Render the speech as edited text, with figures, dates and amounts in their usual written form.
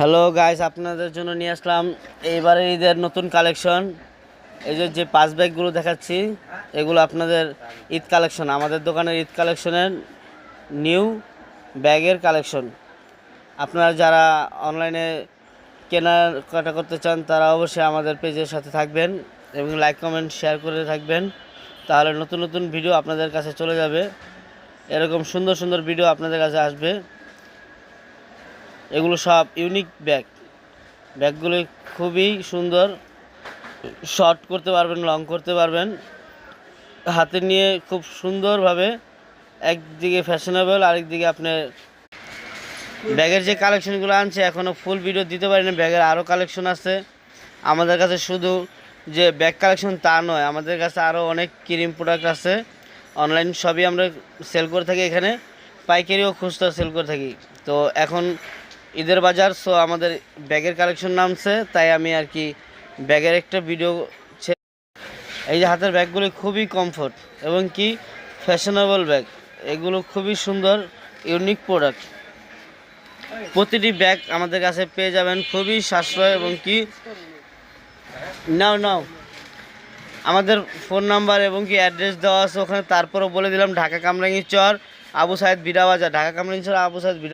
Hello guys, আপনাদের জন্য নিয়ে আসলাম এইবারে ঈদের নতুন কালেকশন। এই যে পাঁচ ব্যাগগুলো দেখাচ্ছি, এগুলো আপনাদের ঈদ কালেকশন, আমাদের দোকানের ঈদ কালেকশনের নিউ ব্যাগের কালেকশন। আপনারা যারা অনলাইনে কেনাকাটা করতে চান তারা অবশ্যই আমাদের পেজের সাথে থাকবেন এবং লাইক কমেন্ট শেয়ার করে থাকবেন, তাহলে নতুন নতুন ভিডিও আপনাদের কাছে চলে যাবে। এরকম সুন্দর সুন্দর ভিডিও আপনাদের কাছে আসবে। এগুলো সব ইউনিক ব্যাগগুলো খুবই সুন্দর, শর্ট করতে পারবেন, লং করতে পারবেন, হাতে নিয়ে খুব সুন্দরভাবে একদিকে ফ্যাশনেবল, আরেকদিকে আপনার ব্যাগের যে কালেকশনগুলো আনছে এখনও ফুল ভিডিও দিতে পারি না। ব্যাগের আরও কালেকশন আছে আমাদের কাছে, শুধু যে ব্যাগ কালেকশন তা নয়, আমাদের কাছে আরও অনেক ক্রিম প্রোডাক্ট আছে। অনলাইন সবই আমরা সেল করে থাকি, এখানে পাইকারিও খুচরা সেল করে থাকি। তো এখন ঈদের বাজার, সো আমাদের ব্যাগের কালেকশন নামছে, তাই আমি আর কি ব্যাগের একটা ভিডিও। এই যে হাতের ব্যাগগুলি খুবই কমফোর্ট এবং কি ফ্যাশনেবল ব্যাগ, এগুলো খুবই সুন্দর ইউনিক প্রোডাক্ট। প্রতিটি ব্যাগ আমাদের কাছে পেয়ে যাবেন খুবই সাশ্রয় এবং কি নাও আমাদের ফোন নাম্বার এবং কি অ্যাড্রেস দেওয়া আছে ওখানে। তারপরও বলে দিলাম ঢাকা কামরাঙ্গীর চর, আবু সাইদ বিডা বাজার, ঢাকা কামরাঙ্গীর চর, আবু সাইদ বিডা।